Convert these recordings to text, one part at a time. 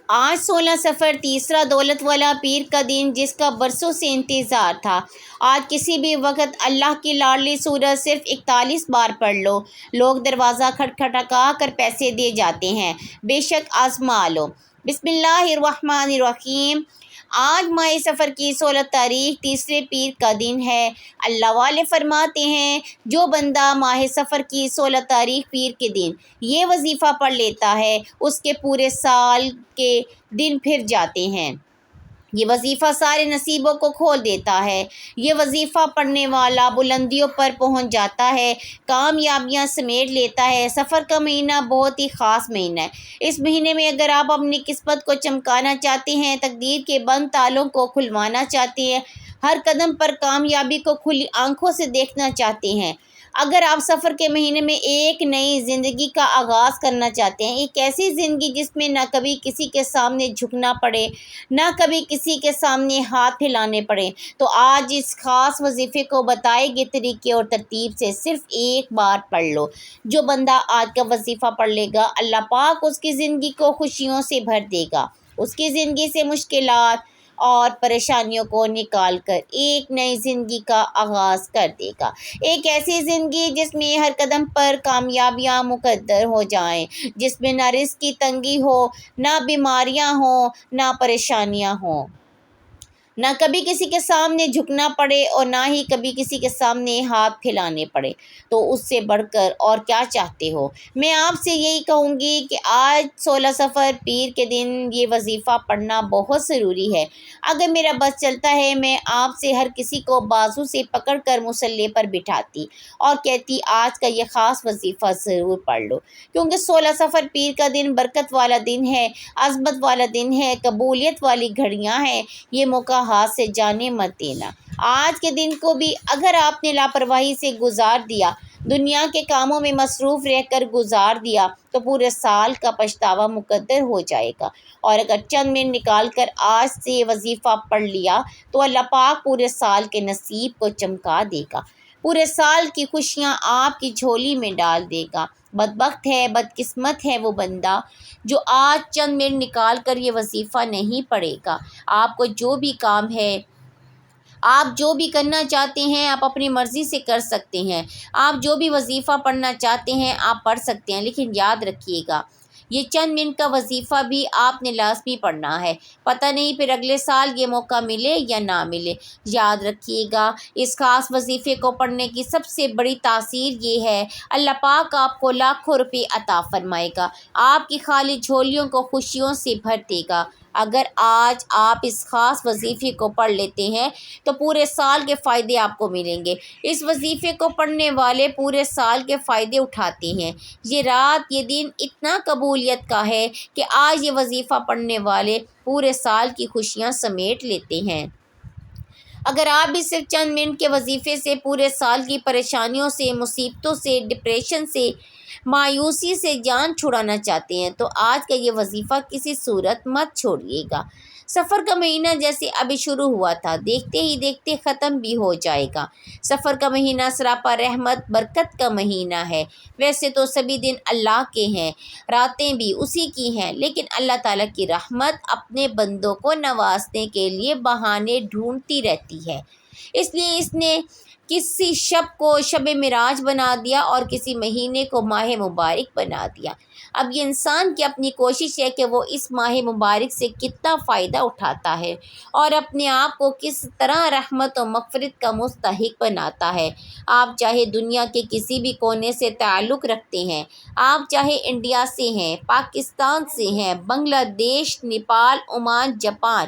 آج 16 سفر، تیسرا دولت والا پیر کا دن جس کا برسوں سے انتظار تھا۔ آج کسی بھی وقت اللہ کی لاڈلی سورت صرف 41 بار پڑھ لو، لوگ دروازہ کھٹکھٹا کر پیسے دے جاتے ہیں۔ بے شک آزما لو۔ بسم اللہ الرحمن الرحیم۔ آج ماہ سفر کی 16 تاریخ تیسرے پیر کا دن ہے۔ اللہ والے فرماتے ہیں جو بندہ ماہ سفر کی 16 تاریخ پیر کے دن یہ وظیفہ پڑھ لیتا ہے اس کے پورے سال کے دن پھر جاتے ہیں۔ یہ وظیفہ سارے نصیبوں کو کھول دیتا ہے۔ یہ وظیفہ پڑھنے والا بلندیوں پر پہنچ جاتا ہے، کامیابیاں سمیٹ لیتا ہے۔ سفر کا مہینہ بہت ہی خاص مہینہ ہے۔ اس مہینے میں اگر آپ اپنی قسمت کو چمکانا چاہتے ہیں، تقدیر کے بند تالوں کو کھلوانا چاہتے ہیں، ہر قدم پر کامیابی کو کھلی آنکھوں سے دیکھنا چاہتے ہیں، اگر آپ سفر کے مہینے میں ایک نئی زندگی کا آغاز کرنا چاہتے ہیں، ایک ایسی زندگی جس میں نہ کبھی کسی کے سامنے جھکنا پڑے، نہ کبھی کسی کے سامنے ہاتھ پھیلانے پڑے، تو آج اس خاص وظیفے کو بتائے گئے طریقے اور ترتیب سے صرف ایک بار پڑھ لو۔ جو بندہ آج کا وظیفہ پڑھ لے گا، اللہ پاک اس کی زندگی کو خوشیوں سے بھر دے گا، اس کی زندگی سے مشکلات اور پریشانیوں کو نکال کر ایک نئی زندگی کا آغاز کر دے گا۔ ایک ایسی زندگی جس میں ہر قدم پر کامیابیاں مقدر ہو جائیں، جس میں نہ رزق کی تنگی ہو، نہ بیماریاں ہوں، نہ پریشانیاں ہوں، نہ کبھی کسی کے سامنے جھکنا پڑے اور نہ ہی کبھی کسی کے سامنے ہاتھ پھیلانے پڑے، تو اس سے بڑھ کر اور کیا چاہتے ہو؟ میں آپ سے یہی کہوں گی کہ آج 16 سفر پیر کے دن یہ وظیفہ پڑھنا بہت ضروری ہے۔ اگر میرا بس چلتا ہے میں آپ سے ہر کسی کو بازو سے پکڑ کر مصلی پر بٹھاتی اور کہتی آج کا یہ خاص وظیفہ ضرور پڑھ لو، کیونکہ 16 سفر پیر کا دن برکت والا دن ہے، عظمت والا دن ہے، قبولیت والی گھڑیاں ہیں۔ یہ موقع ہاتھ سے جانے مت دینا۔ آج کے دن کو بھی اگر آپ نے لاپرواہی سے گزار دیا، دنیا کے کاموں میں مصروف رہ کر گزار دیا، تو پورے سال کا پچھتاوا مقدر ہو جائے گا۔ اور اگر چند منٹ نکال کر آج سے وظیفہ پڑھ لیا تو اللہ پاک پورے سال کے نصیب کو چمکا دے گا، پورے سال کی خوشیاں آپ کی جھولی میں ڈال دے گا۔ بدبخت ہے، بدقسمت ہے وہ بندہ جو آج چند منٹ نکال کر یہ وظیفہ نہیں پڑھے گا۔ آپ کو جو بھی کام ہے، آپ جو بھی کرنا چاہتے ہیں، آپ اپنی مرضی سے کر سکتے ہیں۔ آپ جو بھی وظیفہ پڑھنا چاہتے ہیں آپ پڑھ سکتے ہیں، لیکن یاد رکھیے گا یہ چند منٹ کا وظیفہ بھی آپ نے لازمی پڑھنا ہے۔ پتہ نہیں پھر اگلے سال یہ موقع ملے یا نہ ملے۔ یاد رکھیے گا اس خاص وظیفے کو پڑھنے کی سب سے بڑی تاثیر یہ ہے، اللہ پاک آپ کو لاکھوں روپے عطا فرمائے گا، آپ کی خالی جھولیوں کو خوشیوں سے بھر دے گا۔ اگر آج آپ اس خاص وظیفے کو پڑھ لیتے ہیں تو پورے سال کے فائدے آپ کو ملیں گے۔ اس وظیفے کو پڑھنے والے پورے سال کے فائدے اٹھاتے ہیں۔ یہ رات، یہ دن اتنا قبولیت کا ہے کہ آج یہ وظیفہ پڑھنے والے پورے سال کی خوشیاں سمیٹ لیتے ہیں۔ اگر آپ بھی صرف چند منٹ کے وظیفے سے پورے سال کی پریشانیوں سے، مصیبتوں سے، ڈپریشن سے، مایوسی سے جان چھڑانا چاہتے ہیں تو آج کا یہ وظیفہ کسی صورت مت چھوڑیے گا۔ سفر کا مہینہ جیسے ابھی شروع ہوا تھا، دیکھتے ہی دیکھتے ختم بھی ہو جائے گا۔ سفر کا مہینہ سراپا رحمت برکت کا مہینہ ہے۔ ویسے تو سبھی دن اللہ کے ہیں، راتیں بھی اسی کی ہیں، لیکن اللہ تعالیٰ کی رحمت اپنے بندوں کو نوازنے کے لیے بہانے ڈھونڈتی رہتی ہے، اس لیے اس نے کسی شب کو شب معراج بنا دیا اور کسی مہینے کو ماہ مبارک بنا دیا۔ اب یہ انسان کی اپنی کوشش ہے کہ وہ اس ماہ مبارک سے کتنا فائدہ اٹھاتا ہے اور اپنے آپ کو کس طرح رحمت و مغفرت کا مستحق بناتا ہے۔ آپ چاہے دنیا کے کسی بھی کونے سے تعلق رکھتے ہیں، آپ چاہے انڈیا سے ہیں، پاکستان سے ہیں، بنگلہ دیش، نیپال، عمان، جاپان،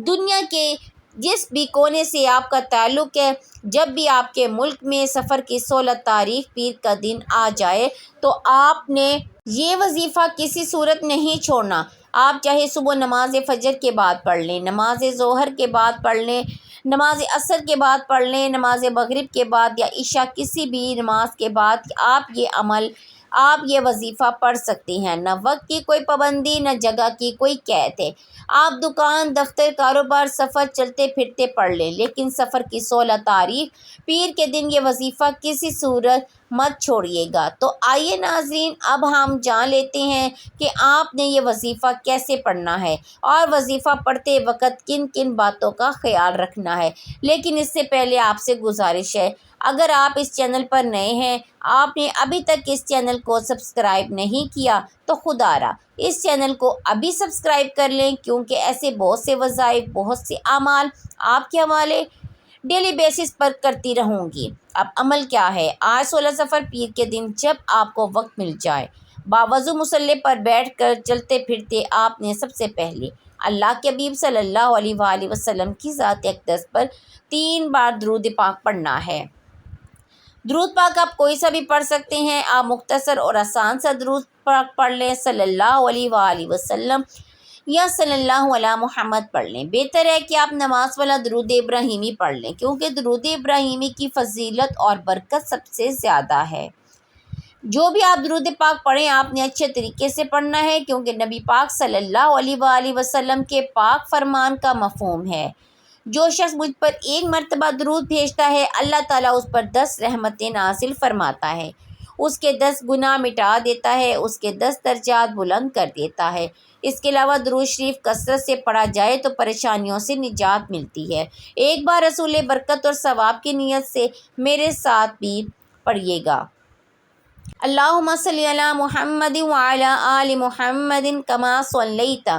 دنیا کے جس بھی کونے سے آپ کا تعلق ہے، جب بھی آپ کے ملک میں سفر کی 16 تاریخ پیر کا دن آ جائے تو آپ نے یہ وظیفہ کسی صورت نہیں چھوڑنا۔ آپ چاہے صبح نماز فجر کے بعد پڑھ لیں، نماز ظہر کے بعد پڑھ لیں، نماز عصر کے بعد پڑھ لیں، نماز مغرب کے بعد یا عشاء کسی بھی نماز کے بعد آپ یہ وظیفہ پڑھ سکتے ہیں۔ نہ وقت کی کوئی پابندی، نہ جگہ کی کوئی قید ہے۔ آپ دکان، دفتر، کاروبار، سفر چلتے پھرتے پڑھ لیں، لیکن سفر کی 16 تاریخ پیر کے دن یہ وظیفہ کسی صورت مت چھوڑیے گا۔ تو آئیے ناظرین، اب ہم جان لیتے ہیں کہ آپ نے یہ وظیفہ کیسے پڑھنا ہے اور وظیفہ پڑھتے وقت کن کن باتوں کا خیال رکھنا ہے۔ لیکن اس سے پہلے آپ سے گزارش ہے، اگر آپ اس چینل پر نئے ہیں، آپ نے ابھی تک اس چینل کو سبسکرائب نہیں کیا تو خدارا اس چینل کو ابھی سبسکرائب کر لیں، کیونکہ ایسے بہت سے وظائف، بہت سے اعمال آپ کے حوالے ڈیلی بیسس پر کرتی رہوں گی۔ اب عمل کیا ہے؟ آج 16 صفر پیر کے دن جب آپ کو وقت مل جائے، باوضو مصلی پر بیٹھ کر چلتے پھرتے آپ نے سب سے پہلے اللہ کے حبیب صلی اللہ علیہ وآلہ وسلم کی ذات اقدس پر 3 بار درود پاک پڑھنا ہے۔ درود پاک آپ کوئی سا بھی پڑھ سکتے ہیں، آپ مختصر اور آسان سا درود پاک پڑھ لیں، صلی اللہ علیہ وآلہ وسلم یا صلی اللہ علیہ محمد پڑھ لیں۔ بہتر ہے کہ آپ نماز والا درود ابراہیمی پڑھ لیں، کیونکہ درود ابراہیمی کی فضیلت اور برکت سب سے زیادہ ہے۔ جو بھی آپ درود پاک پڑھیں، آپ نے اچھے طریقے سے پڑھنا ہے، کیونکہ نبی پاک صلی اللہ علیہ وآلہ وسلم کے پاک فرمان کا مفہوم ہے، جو شخص مجھ پر 1 مرتبہ درود بھیجتا ہے، اللہ تعالیٰ اس پر 10 رحمتیں نازل فرماتا ہے، اس کے 10 گناہ مٹا دیتا ہے، اس کے 10 درجات بلند کر دیتا ہے۔ اس کے علاوہ درود شریف کثرت سے پڑھا جائے تو پریشانیوں سے نجات ملتی ہے۔ ایک بار رسول برکت اور ثواب کی نیت سے میرے ساتھ بھی پڑھیے گا۔ اللہم صلی علی محمد وعلی آل محمد کما صلیت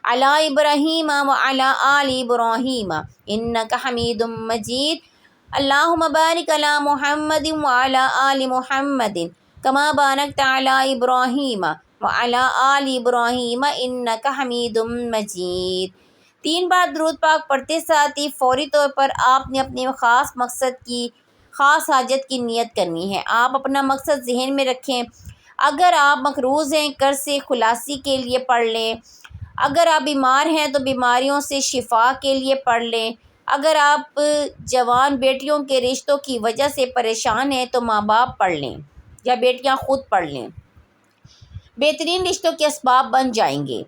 علی ابراہیم وعلی آل ابراہیم انک حمید مجید۔ اللہم بارک علی محمد وعلی آل محمد کما بارکت علی ابراہیم وعلی آل ابراہیم انک حمید مجید۔ 3 بار درود پاک پڑھتے ساتھ ہی فوری طور پر آپ نے اپنے خاص مقصد کی، خاص حاجت کی نیت کرنی ہے۔ آپ اپنا مقصد ذہن میں رکھیں۔ اگر آپ مقروض ہیں، قرض سے خلاصی کے لیے پڑھ لیں۔ اگر آپ بیمار ہیں تو بیماریوں سے شفا کے لیے پڑھ لیں۔ اگر آپ جوان بیٹیوں کے رشتوں کی وجہ سے پریشان ہیں تو ماں باپ پڑھ لیں یا بیٹیاں خود پڑھ لیں، بہترین رشتوں کے اسباب بن جائیں گے۔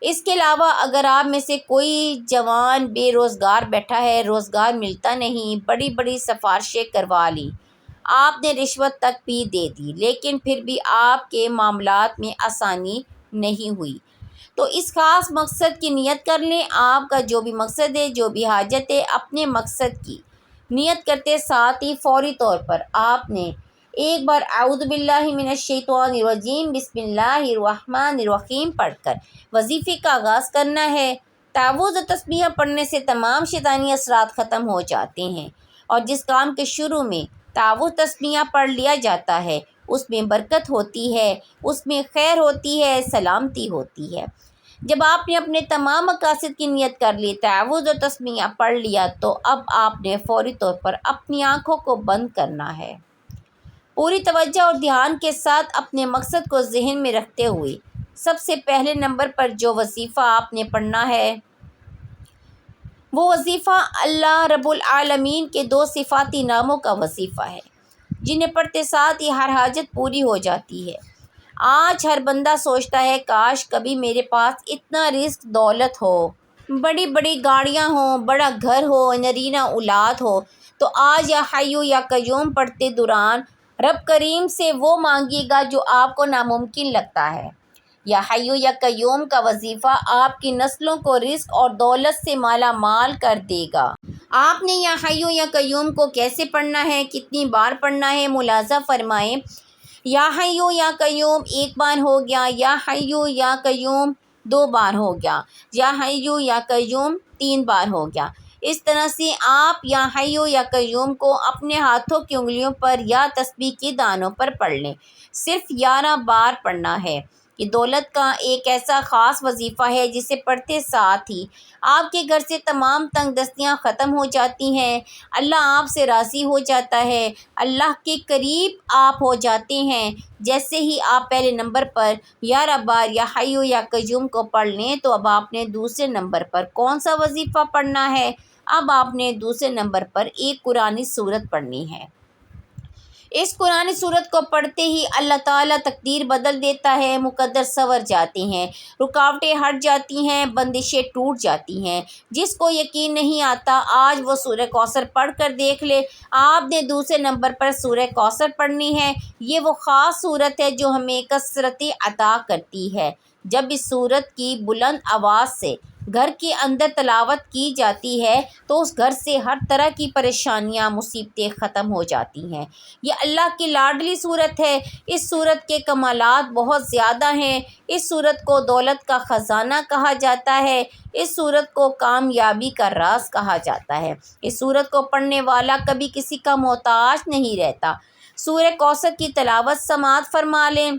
اس کے علاوہ اگر آپ میں سے کوئی جوان بے روزگار بیٹھا ہے، روزگار ملتا نہیں، بڑی بڑی سفارشیں کروا لی، آپ نے رشوت تک بھی دے دی، لیکن پھر بھی آپ کے معاملات میں آسانی نہیں ہوئی، تو اس خاص مقصد کی نیت کر لیں۔ آپ کا جو بھی مقصد ہے، جو بھی حاجت ہے، اپنے مقصد کی نیت کرتے ساتھ ہی فوری طور پر آپ نے ایک بار اعوذ باللہ من الشیطان الرجیم بسم اللہ الرحمن الرحیم پڑھ کر وظیفے کا آغاز کرنا ہے۔ تعوذ و تسبیح پڑھنے سے تمام شیطانی اثرات ختم ہو جاتے ہیں، اور جس کام کے شروع میں تعوذ تسبیح پڑھ لیا جاتا ہے اس میں برکت ہوتی ہے، اس میں خیر ہوتی ہے، سلامتی ہوتی ہے۔ جب آپ نے اپنے تمام مقاصد کی نیت کر لی، تعوذ و تسبیح پڑھ لیا، تو اب آپ نے فوری طور پر اپنی آنکھوں کو بند کرنا ہے، پوری توجہ اور دھیان کے ساتھ اپنے مقصد کو ذہن میں رکھتے ہوئے سب سے پہلے نمبر پر جو وظیفہ آپ نے پڑھنا ہے وہ وظیفہ اللہ رب العالمین کے 2 صفاتی ناموں کا وظیفہ ہے، جنہیں پڑھتے ساتھ ہی ہر حاجت پوری ہو جاتی ہے۔ آج ہر بندہ سوچتا ہے کاش کبھی میرے پاس اتنا رزق دولت ہو، بڑی بڑی گاڑیاں ہوں، بڑا گھر ہو، نرینہ اولاد ہو، تو آج یا حیو یا قیوم پڑھتے دوران رب کریم سے وہ مانگیے گا جو آپ کو ناممکن لگتا ہے۔ یا حیو یا قیوم کا وظیفہ آپ کی نسلوں کو رزق اور دولت سے مالا مال کر دے گا۔ آپ نے یا حیو یا قیوم کو کیسے پڑھنا ہے، کتنی بار پڑھنا ہے، ملاحظہ فرمائیں۔ یا حیو یا قیوم 1 بار ہو گیا، یا حیو یا قیوم 2 بار ہو گیا، یا حیو یا قیوم 3 بار ہو گیا۔ اس طرح سے آپ یا حیو یا قیوم کو اپنے ہاتھوں کی انگلیوں پر یا تسبیح کے دانوں پر پڑھ لیں۔ صرف 11 بار پڑھنا ہے۔ یہ دولت کا ایک ایسا خاص وظیفہ ہے جسے پڑھتے ساتھ ہی آپ کے گھر سے تمام تنگ دستیاں ختم ہو جاتی ہیں، اللہ آپ سے راضی ہو جاتا ہے، اللہ کے قریب آپ ہو جاتے ہیں۔ جیسے ہی آپ پہلے نمبر پر 11 بار یا حیو یا قیوم کو پڑھ لیں تو اب آپ نے دوسرے نمبر پر کون سا وظیفہ پڑھنا ہے؟ اب آپ نے دوسرے نمبر پر ایک قرآنی سورت پڑھنی ہے۔ اس قرآن صورت کو پڑھتے ہی اللہ تعالیٰ تقدیر بدل دیتا ہے، مقدر سنور جاتے ہیں، رکاوٹیں ہٹ جاتی ہیں، بندشیں ٹوٹ جاتی ہیں۔ جس کو یقین نہیں آتا آج وہ سورہ کوثر پڑھ کر دیکھ لے۔ آپ نے دوسرے نمبر پر سورہ کوثر پڑھنی ہے۔ یہ وہ خاص صورت ہے جو ہمیں کثرت عطا کرتی ہے۔ جب اس صورت کی بلند آواز سے گھر کے اندر تلاوت کی جاتی ہے تو اس گھر سے ہر طرح کی پریشانیاں، مصیبتیں ختم ہو جاتی ہیں۔ یہ اللہ کی لاڈلی صورت ہے۔ اس صورت کے کمالات بہت زیادہ ہیں۔ اس صورت کو دولت کا خزانہ کہا جاتا ہے۔ اس صورت کو کامیابی کا راز کہا جاتا ہے۔ اس صورت کو پڑھنے والا کبھی کسی کا محتاج نہیں رہتا۔ سورہ کوثر کی تلاوت سماعت فرما لیں۔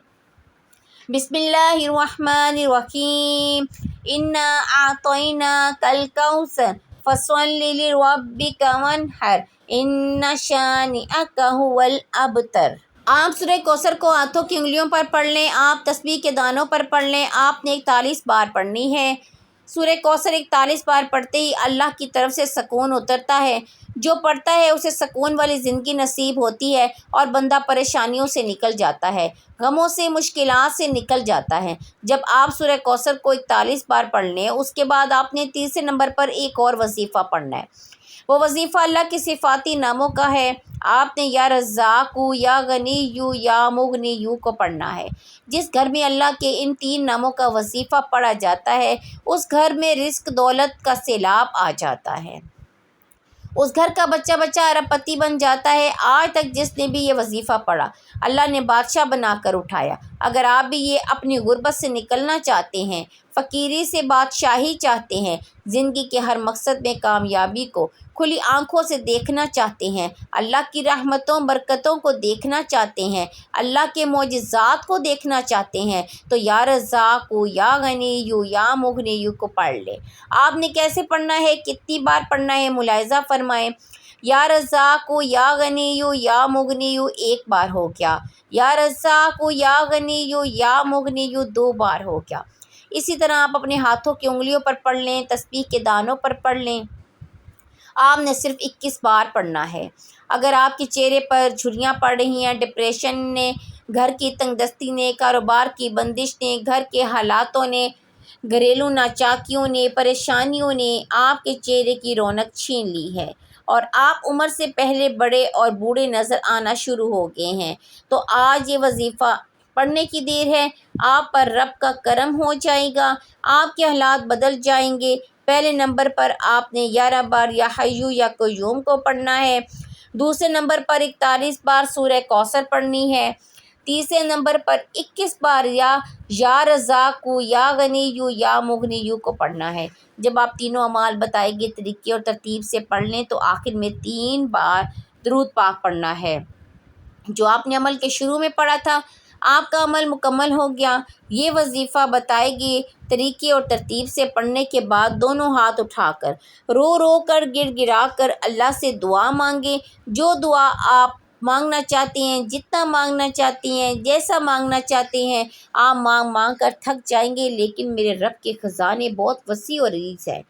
بسم اللہ الرحمن الرحیم، انا اعطیناک الکوثر فصل لربک وانحر ان شانئک هو الابتر۔ آپ سورہ کوثر کو ہاتھوں کی انگلیوں پر پڑھ لیں۔ آپ تسبیح کے دانوں پر پڑھ لیں۔ آپ نے 41 بار پڑھنی ہے۔ سورہ کوثر 41 بار پڑھتے ہی اللہ کی طرف سے سکون اترتا ہے۔ جو پڑھتا ہے اسے سکون والی زندگی نصیب ہوتی ہے اور بندہ پریشانیوں سے نکل جاتا ہے، غموں سے، مشکلات سے نکل جاتا ہے۔ جب آپ سورہ کوثر کو 41 بار پڑھ لیں، اس کے بعد آپ نے تیسرے نمبر پر ایک اور وظیفہ پڑھنا ہے۔ وہ وظیفہ اللہ کے صفاتی ناموں کا ہے۔ آپ نے یا رزاق، یا غنی، یا مغنی کو پڑھنا ہے۔ جس گھر میں اللہ کے ان 3 ناموں کا وظیفہ پڑھا جاتا ہے اس گھر میں رزق دولت کا سیلاب آ جاتا ہے۔ اس گھر کا بچہ ارب پتی بن جاتا ہے۔ آج تک جس نے بھی یہ وظیفہ پڑھا اللہ نے بادشاہ بنا کر اٹھایا۔ اگر آپ بھی یہ اپنی غربت سے نکلنا چاہتے ہیں، فقیری سے بادشاہی چاہتے ہیں، زندگی کے ہر مقصد میں کامیابی کو کھلی آنکھوں سے دیکھنا چاہتے ہیں، اللہ کی رحمتوں برکتوں کو دیکھنا چاہتے ہیں، اللہ کے معجزات کو دیکھنا چاہتے ہیں تو یا رزاق، یا غنی، یا مغنی کو پڑھ لے۔ آپ نے کیسے پڑھنا ہے، کتنی بار پڑھنا ہے، ملاحظہ فرمائیں۔ یا رزاق، یا غنی، یا مغنی 1 بار ہو گیا۔ یا رزاق، یا غنی، یا مغنی 2 بار ہو گیا۔ اسی طرح آپ اپنے ہاتھوں کی انگلیوں پر پڑھ لیں، تسبیح کے دانوں پر پڑھ لیں۔ آپ نے صرف 21 بار پڑھنا ہے۔ اگر آپ کے چہرے پر جھریاں پڑ رہی ہیں، ڈپریشن نے، گھر کی تنگ دستی نے، کاروبار کی بندش نے، گھر کے حالاتوں نے، گھریلو ناچاکیوں نے، پریشانیوں نے آپ کے چہرے کی رونق چھین لی ہے اور آپ عمر سے پہلے بڑے اور بوڑھے نظر آنا شروع ہو گئے ہیں تو آج یہ وظیفہ پڑھنے کی دیر ہے۔ آپ پر رب کا کرم ہو جائے گا، آپ کے حالات بدل جائیں گے۔ پہلے نمبر پر آپ نے 11 بار یا حیو یا قیوم کو پڑھنا ہے۔ دوسرے نمبر پر 41 بار سورہ کوثر پڑھنی ہے۔ تیسرے نمبر پر 21 بار یا رزاق، یا غنی، یا مغنی کو پڑھنا ہے۔ جب آپ تینوں اعمال بتائے گئے طریقے اور ترتیب سے پڑھ لیں تو آخر میں 3 بار درود پاک پڑھنا ہے۔ جو آپ نے عمل کے شروع میں پڑھا تھا آپ کا عمل مکمل ہو گیا۔ یہ وظیفہ بتائے گئے طریقے اور ترتیب سے پڑھنے کے بعد دونوں ہاتھ اٹھا کر رو کر گر گرا کر اللہ سے دعا مانگیں۔ جو دعا آپ مانگنا چاہتے ہیں، جتنا مانگنا چاہتے ہیں، جیسا مانگنا چاہتے ہیں، آپ مانگ کر تھک جائیں گے، لیکن میرے رب کے خزانے بہت وسیع اور عریض ہیں۔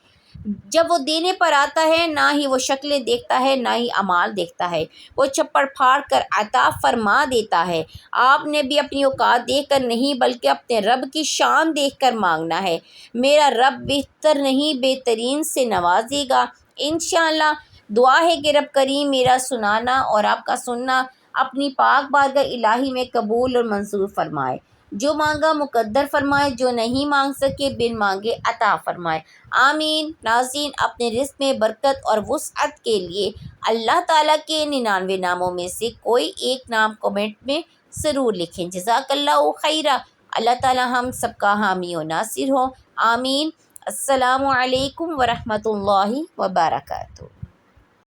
جب وہ دینے پر آتا ہے نہ ہی وہ شکلیں دیکھتا ہے نہ ہی اعمال دیکھتا ہے، وہ چھپڑ پھاڑ کر عطا فرما دیتا ہے۔ آپ نے بھی اپنی اوقات دیکھ کر نہیں بلکہ اپنے رب کی شان دیکھ کر مانگنا ہے۔ میرا رب بہتر نہیں بہترین سے نوازے گا انشاءاللہ۔ دعا ہے کہ رب کریم میرا سنانا اور آپ کا سننا اپنی پاک بارگاہ الہی میں قبول اور منظور فرمائے۔ جو مانگا مقدر فرمائے، جو نہیں مانگ سکے بن مانگے عطا فرمائے، آمین۔ ناظرین، اپنے رزق میں برکت اور وسعت کے لیے اللہ تعالیٰ کے 99 ناموں میں سے کوئی ایک نام کمنٹ میں ضرور لکھیں۔ جزاک اللہ خیرہ۔ اللہ تعالیٰ ہم سب کا حامی و ناصر ہو، آمین۔ السلام علیکم ورحمۃ اللہ وبرکاتہ۔